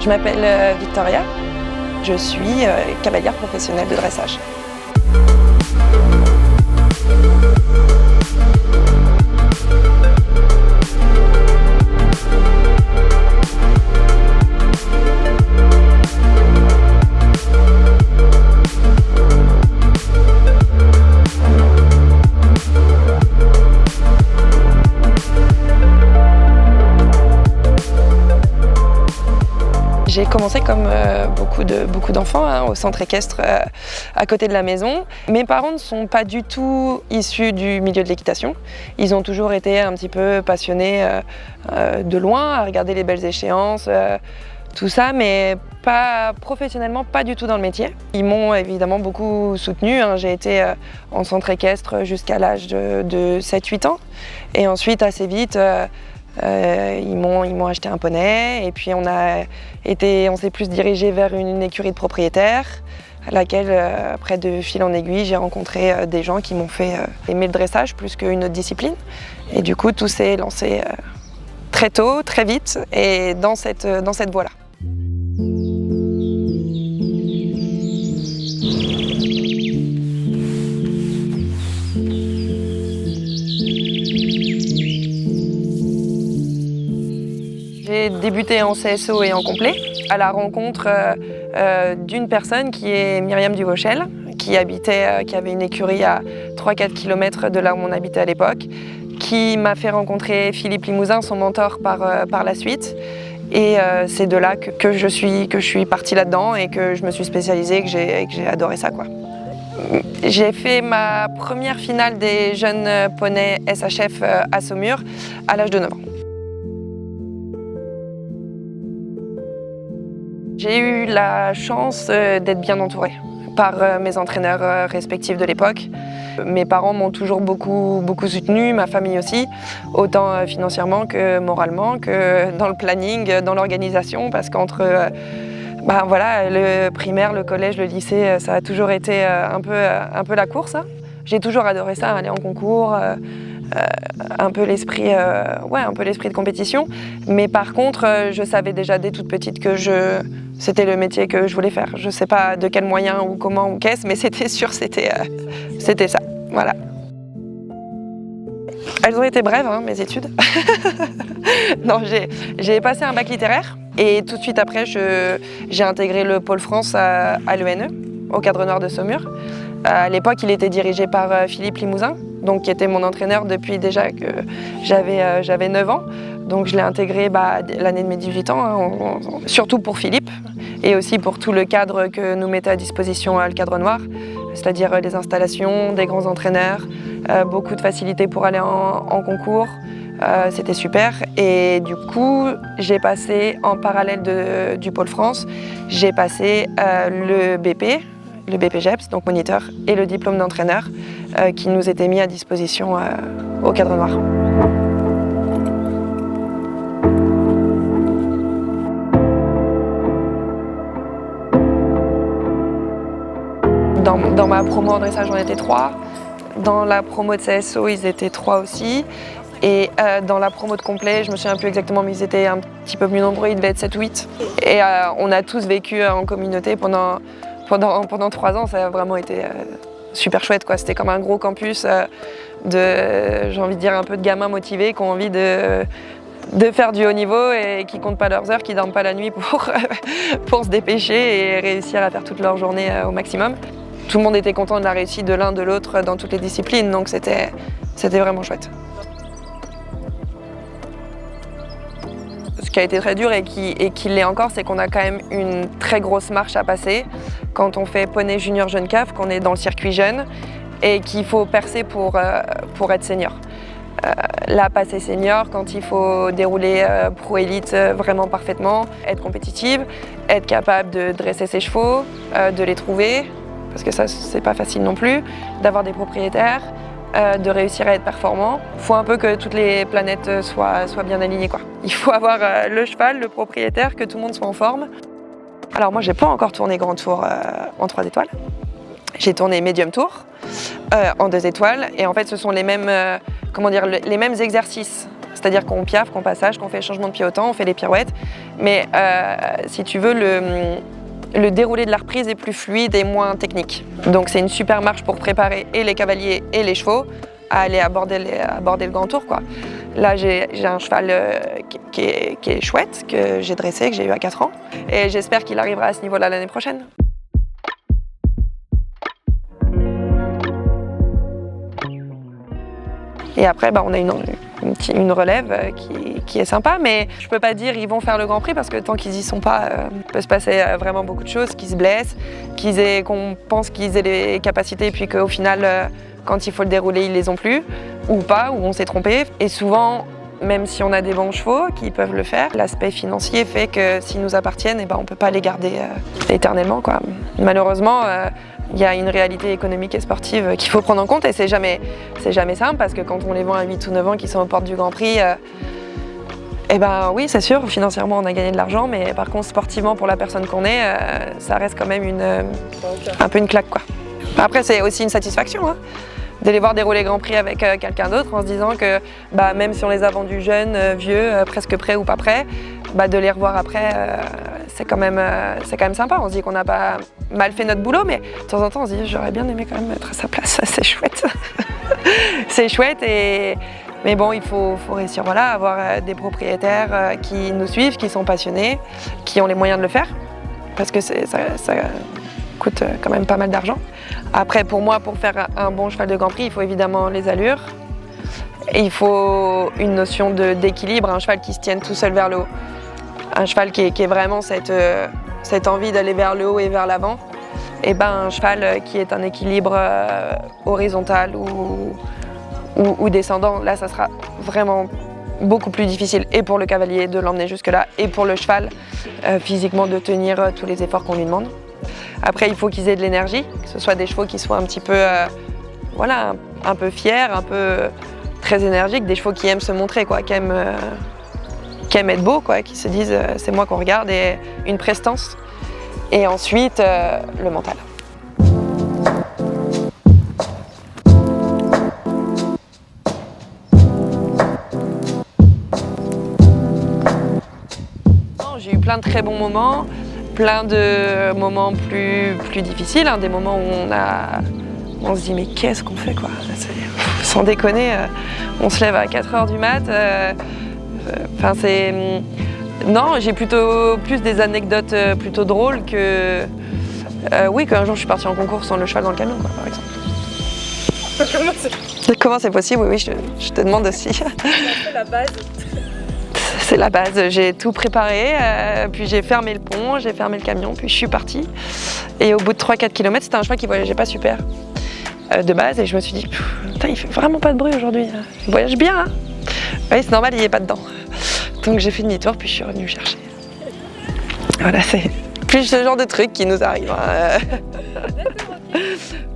Je m'appelle Victoria, je suis cavalière professionnelle de dressage. J'ai commencé comme beaucoup d'enfants au centre équestre à côté de la maison. Mes parents ne sont pas du tout issus du milieu de l'équitation. Ils ont toujours été un petit peu passionnés de loin, à regarder les belles échéances, tout ça, mais pas professionnellement, pas du tout dans le métier. Ils m'ont évidemment beaucoup soutenue. J'ai été en centre équestre jusqu'à l'âge de 7-8 ans. Et ensuite, assez vite, ils m'ont acheté un poney et puis on s'est plus dirigé vers une écurie de propriétaires à laquelle, après de fil en aiguille, j'ai rencontré des gens qui m'ont fait aimer le dressage plus qu'une autre discipline. Et du coup, tout s'est lancé très tôt, très vite et dans cette voie-là. J'ai débuté en CSO et en complet à la rencontre d'une personne qui est Myriam Duvauchel, qui avait une écurie à 3-4 km de là où on habitait à l'époque, qui m'a fait rencontrer Philippe Limousin, son mentor par la suite. Et c'est de là que je suis partie là-dedans et que je me suis spécialisée et que j'ai adoré ça, quoi. J'ai fait ma première finale des jeunes poneys SHF à Saumur à l'âge de 9 ans. J'ai eu la chance d'être bien entourée par mes entraîneurs respectifs de l'époque. Mes parents m'ont toujours beaucoup soutenue, ma famille aussi, autant financièrement que moralement, que dans le planning, dans l'organisation, parce qu'entre le primaire, le collège, le lycée, ça a toujours été un peu la course. J'ai toujours adoré ça, aller en concours, un peu l'esprit de compétition. Mais par contre, je savais déjà dès toute petite que c'était le métier que je voulais faire. Je ne sais pas de quel moyen ou comment ou qu'est-ce, mais c'était sûr, c'était ça. Voilà. Elles ont été brèves, mes études. Non, j'ai passé un bac littéraire et tout de suite après, j'ai intégré le pôle France à l'ENE, au Cadre Noir de Saumur. À l'époque, il était dirigé par Philippe Limousin, qui était mon entraîneur depuis déjà que j'avais 9 ans. Donc je l'ai intégré l'année de mes 18 ans, surtout pour Philippe et aussi pour tout le cadre que nous mettait à disposition le Cadre Noir, c'est-à-dire les installations, des grands entraîneurs, beaucoup de facilité pour aller en concours. C'était super et du coup j'ai passé en parallèle du pôle France, j'ai passé le BPGEPS, donc moniteur, et le diplôme d'entraîneur qui nous était mis à disposition au Cadre Noir. Dans ma promo en dressage, j'en étais 3. Dans la promo de CSO, ils étaient 3 aussi. Et dans la promo de complet, je me souviens plus exactement, mais ils étaient un petit peu plus nombreux, ils devaient être 7 ou 8. Et on a tous vécu en communauté pendant 3 ans, ça a vraiment été super chouette, quoi. C'était comme un gros campus j'ai envie de dire, un peu de gamins motivés qui ont envie de faire du haut niveau et qui comptent pas leurs heures, qui dorment pas la nuit pour se dépêcher et réussir à faire toute leur journée au maximum. Tout le monde était content de la réussite de l'un de l'autre dans toutes les disciplines, donc c'était vraiment chouette. Ce qui a été très dur et qui l'est encore, c'est qu'on a quand même une très grosse marche à passer quand on fait poney junior jeune caf, qu'on est dans le circuit jeune et qu'il faut percer pour être senior. Là, passer senior, quand il faut dérouler pro élite vraiment parfaitement, être compétitive, être capable de dresser ses chevaux, de les trouver, parce que ça, c'est pas facile non plus, d'avoir des propriétaires, de réussir à être performant. Il faut un peu que toutes les planètes soient bien alignées, quoi. Il faut avoir le cheval, le propriétaire, que tout le monde soit en forme. Alors moi, j'ai pas encore tourné grand tour en 3 étoiles. J'ai tourné médium tour en 2 étoiles. Et en fait, ce sont les mêmes, les mêmes exercices. c'est-à-dire qu'on piaffe, qu'on passage, qu'on fait changement de pied au temps, on fait les pirouettes. Mais si tu veux, le déroulé de la reprise est plus fluide et moins technique. Donc c'est une super marche pour préparer et les cavaliers et les chevaux à aller aborder le grand tour, quoi. Là, j'ai un cheval qui est chouette, que j'ai dressé, que j'ai eu à 4 ans. Et j'espère qu'il arrivera à ce niveau-là l'année prochaine. Et après, on a une relève qui est sympa, mais je peux pas dire ils vont faire le Grand Prix parce que tant qu'ils y sont pas, il peut se passer vraiment beaucoup de choses, qu'ils se blessent, qu'on pense qu'ils aient les capacités et puis qu'au final, quand il faut le dérouler, ils les ont plus, ou pas, ou on s'est trompé. Et souvent, même si on a des bons chevaux qui peuvent le faire, l'aspect financier fait que s'ils nous appartiennent, on peut pas les garder éternellement, quoi. Malheureusement, il y a une réalité économique et sportive qu'il faut prendre en compte et c'est jamais simple parce que quand on les vend à 8 ou 9 ans qui sont aux portes du Grand Prix, oui, c'est sûr, financièrement on a gagné de l'argent, mais par contre sportivement pour la personne qu'on est, ça reste quand même un peu une claque, quoi. Après c'est aussi une satisfaction, hein, de les voir dérouler Grand Prix avec quelqu'un d'autre en se disant que même si on les a vendus jeunes, vieux, presque prêts ou pas prêts, de les revoir après, c'est quand même sympa. On se dit qu'on n'a pas mal fait notre boulot, mais de temps en temps on se dit j'aurais bien aimé quand même être à sa place, c'est chouette. C'est chouette, mais bon, il faut réussir à avoir des propriétaires qui nous suivent, qui sont passionnés, qui ont les moyens de le faire, parce que ça coûte quand même pas mal d'argent. Après, pour moi, pour faire un bon cheval de Grand Prix, il faut évidemment les allures. Et il faut une notion d'équilibre, un cheval qui se tienne tout seul vers le haut. Un cheval qui est vraiment cette envie d'aller vers le haut et vers l'avant. Et un cheval qui est un équilibre horizontal ou descendant, là, ça sera vraiment beaucoup plus difficile et pour le cavalier de l'emmener jusque-là et pour le cheval physiquement de tenir tous les efforts qu'on lui demande. Après, il faut qu'ils aient de l'énergie, que ce soit des chevaux qui soient un petit peu, un peu fiers, un peu très énergiques, des chevaux qui aiment se montrer, quoi, qui aiment être beaux, quoi, qui se disent c'est moi qu'on regarde, et une prestance. Et ensuite, le mental. J'ai eu plein de très bons moments. Plein de moments plus difficiles, hein, des moments où on se dit mais qu'est-ce qu'on fait, quoi. Sans déconner, on se lève à 4h du mat. Non, j'ai plutôt plus des anecdotes plutôt drôles que... oui, qu'un jour je suis partie en concours sans le cheval dans le camion, quoi, par exemple. Comment c'est possible? Oui, je te demande aussi. C'est la base. C'est la base, j'ai tout préparé, puis j'ai fermé le pont, j'ai fermé le camion, puis je suis partie. Et au bout de 3-4 km, c'était un cheval qui voyageait pas super de base, et je me suis dit, putain, il fait vraiment pas de bruit aujourd'hui, il voyage bien, hein. Oui, c'est normal, il est pas dedans. Donc j'ai fait demi-tour, puis je suis revenue chercher. Voilà, c'est plus ce genre de truc qui nous arrive, hein. D'accord, ok.